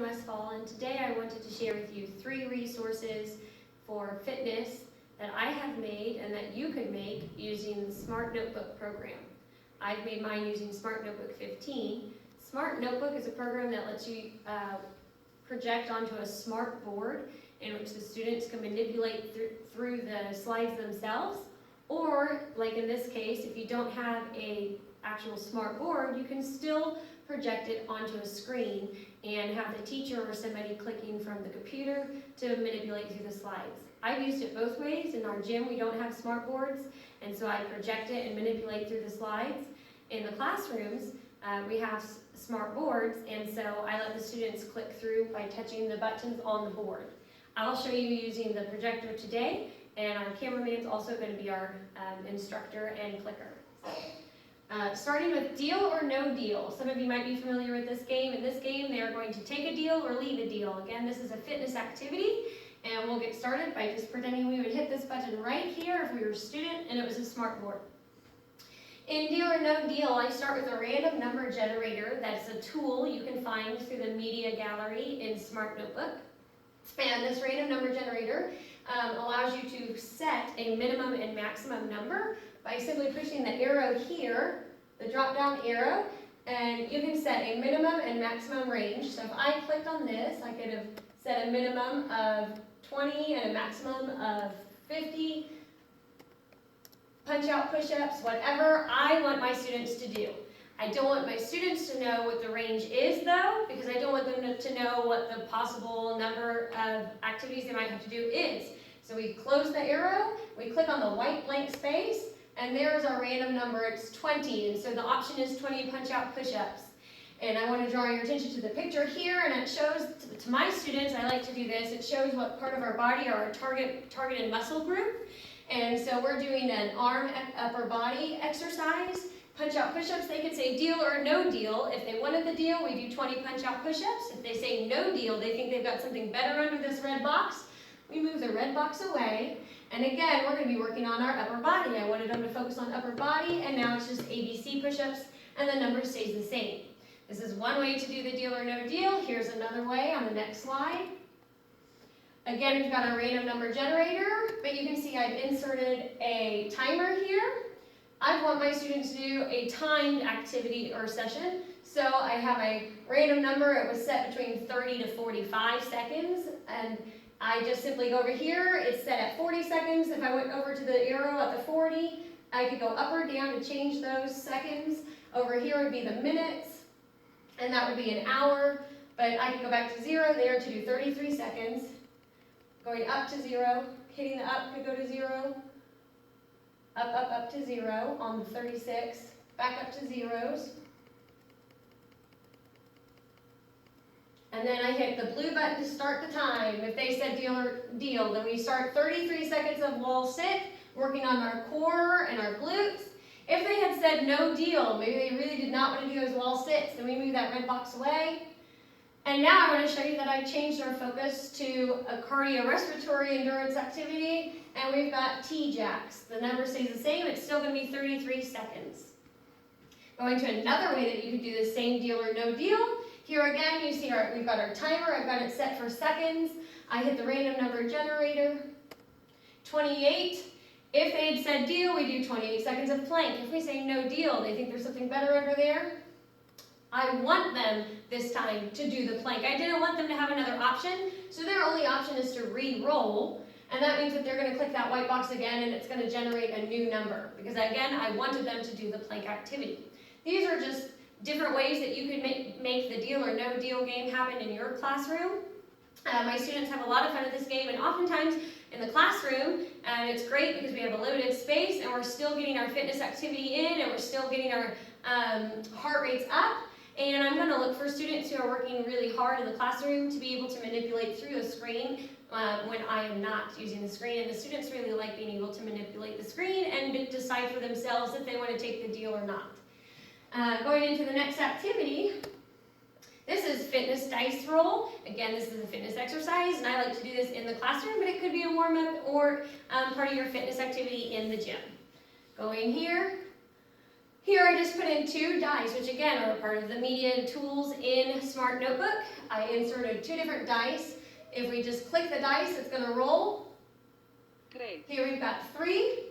Westfall, and today I wanted to share with you 3 resources for fitness that I have made and that you can make using the Smart Notebook program. I've made mine using Smart Notebook 15. Smart Notebook is a program that lets you project onto a smart board in which the students can manipulate through the slides themselves, or like in this case, if you don't have a actual smart board, you can still project it onto a screen and have the teacher or somebody clicking from the computer to manipulate through the slides. I've used it both ways. In our gym, we don't have smart boards, and so I project it and manipulate through the slides. In the classrooms, we have smart boards, and so I let the students click through by touching the buttons on the board. I'll show you using the projector today, and our cameraman's also going to be our instructor and clicker. Starting with deal or no deal. Some of you might be familiar with this game. In this game, they are going to take a deal or leave a deal. Again, this is a fitness activity, and we'll get started by just pretending we would hit this button right here if we were a student and it was a smart board. In deal or no deal, I start with a random number generator. That's a tool you can find through the media gallery in Smart Notebook. And this random number generator allows you to set a minimum and maximum number by simply pushing the arrow here, the drop-down arrow, and you can set a minimum and maximum range. So if I clicked on this, I could have set a minimum of 20 and a maximum of 50 punch-out push-ups, whatever I want my students to do. I don't want my students to know what the range is, though, because I don't want them to know what the possible number of activities they might have to do is. So we close the arrow, we click on the white blank space, and there's our random number. It's 20, and so the option is 20 punch-out push-ups. And I want to draw your attention to the picture here, and it shows, to my students, I like to do this, it shows what part of our body are our targeted muscle group. And so we're doing an arm upper body exercise. Punch-out push-ups, they could say deal or no deal. If they wanted the deal, we do 20 punch-out push-ups. If they say no deal, they think they've got something better under this red box, we move the red box away. And again, we're going to be working on our upper body. I wanted them to focus on upper body, and now it's just ABC push-ups, and the number stays the same. This is one way to do the deal or no deal. Here's another way on the next slide. Again, we've got our random number generator, but you can see I've inserted a timer here. I want my students to do a timed activity or session. So I have a random number. It was set between 30 to 45 seconds, and I just simply go over here. It's set at 40 seconds. If I went over to the arrow at the 40, I could go up or down to change those seconds. Over here would be the minutes, and that would be an hour. But I could go back to 0 there to do 33 seconds. Going up to 0, hitting the up could go to 0. Up to 0 on the 36. Back up to zeros. And then I hit the blue button to start the time. If they said deal or deal, then we start 33 seconds of wall sit, working on our core and our glutes. If they had said no deal, maybe they really did not want to do those wall sits, then we move that red box away. And now I want to show you that I changed our focus to a cardiorespiratory endurance activity, and we've got T-jacks. The number stays the same, it's still going to be 33 seconds. Going to another way that you could do the same deal or no deal. Here again, you see we've got our timer. I've got it set for seconds. I hit the random number generator. 28. If they had said deal, we do 28 seconds of plank. If we say no deal, they think there's something better under there. I want them this time to do the plank. I didn't want them to have another option, so their only option is to re-roll, and that means that they're going to click that white box again, and it's going to generate a new number, because again, I wanted them to do the plank activity. These are just different ways that you could make the deal or no deal game happen in your classroom. My students have a lot of fun with this game, and oftentimes in the classroom, it's great because we have a limited space, and we're still getting our fitness activity in, and we're still getting our heart rates up. And I'm going to look for students who are working really hard in the classroom to be able to manipulate through the screen when I am not using the screen. And the students really like being able to manipulate the screen and decide for themselves if they want to take the deal or not. Going into the next activity, this is fitness dice roll. Again, this is a fitness exercise, and I like to do this in the classroom, but it could be a warm-up or part of your fitness activity in the gym. Going here. Here I just put in 2 dice, which again are part of the media tools in Smart Notebook. I inserted 2 different dice. If we just click the dice, it's going to roll. Great. Here we've got 3.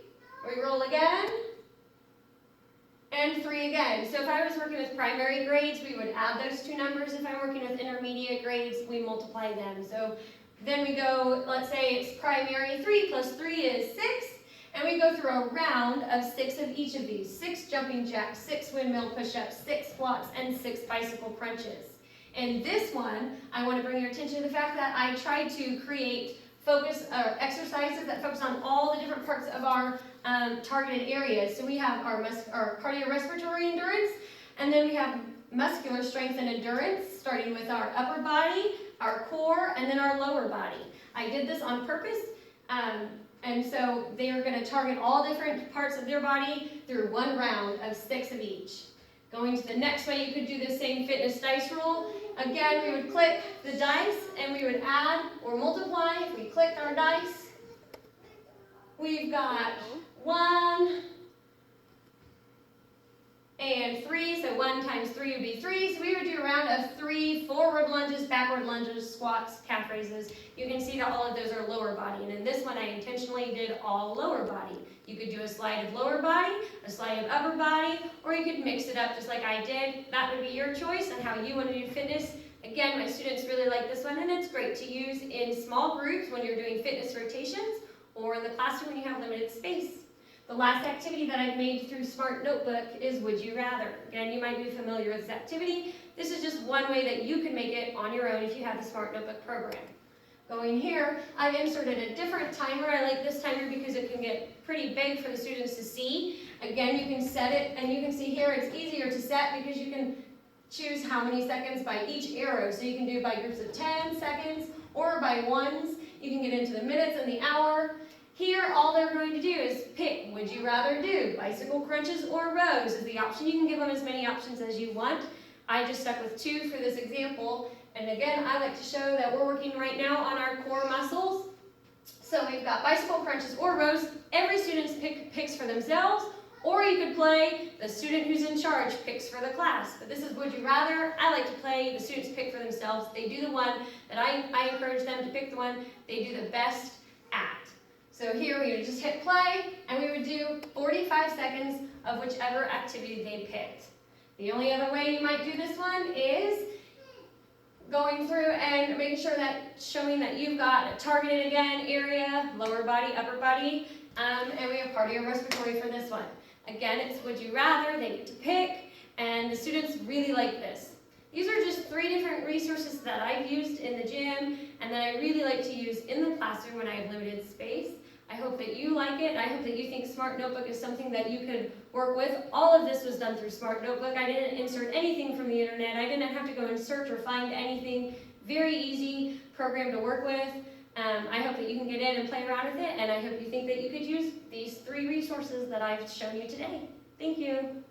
We roll again. And 3 again. So if I was working with primary grades, we would add those 2 numbers. If I'm working with intermediate grades, we multiply them. So then we go, let's say it's primary 3 plus 3 is 6. And we go through a round of 6 of each of these. 6 jumping jacks, 6 windmill push-ups, 6 squats, and 6 bicycle crunches. In this one, I want to bring your attention to the fact that I tried to create exercises that focus on all the different parts of our targeted areas. So we have our cardiorespiratory endurance, and then we have muscular strength and endurance, starting with our upper body, our core, and then our lower body. I did this on purpose. And so they are going to target all different parts of their body through 1 round of 6 of each. Going to the next way, you could do the same fitness dice roll. Again, we would click the dice and we would add or multiply. If we clicked our dice, we've got 1 and 3. So 1 times 3 would be 3. So we would do a round of 3 forward lunges, backward lunges, squats, calf raises. You can see that all of those are lower body. And in this one, I intentionally did all lower body. You could do a slide of lower body, a slide of upper body, or you could mix it up just like I did. That would be your choice on how you want to do fitness. Again, my students really like this one, and it's great to use in small groups when you're doing fitness rotations or in the classroom when you have limited space. The last activity that I've made through Smart Notebook is Would You Rather. Again, you might be familiar with this activity. This is just one way that you can make it on your own if you have the Smart Notebook program. Going here, I've inserted a different timer. I like this timer because it can get pretty big for the students to see. Again, you can set it, and you can see here it's easier to set because you can choose how many seconds by each arrow. So you can do it by groups of 10 seconds or by ones. You can get into the minutes and the hour. Here, all they're going to do is pick, would you rather do bicycle crunches or rows is the option. You can give them as many options as you want. I just stuck with 2 for this example. And again, I like to show that we're working right now on our core muscles. So we've got bicycle crunches or rows. Every student picks for themselves, or you could play the student who's in charge picks for the class. But this is would you rather. I like to play the students pick for themselves. They do the one that I encourage them to pick the one they do the best at. So here we would just hit play, and we would do 45 seconds of whichever activity they picked. The only other way you might do this one is going through and making sure that, showing that you've got a targeted again area, lower body, upper body, and we have cardiorespiratory for this one. Again, it's would you rather, they get to pick, and the students really like this. These are just 3 different resources that I've used in the gym and that I really like to use in the classroom when I have limited space. I hope that you like it. I hope that you think Smart Notebook is something that you could work with. All of this was done through Smart Notebook. I didn't insert anything from the internet. I didn't have to go and search or find anything. Very easy program to work with. I hope that you can get in and play around with it, and I hope you think that you could use these 3 resources that I've shown you today. Thank you.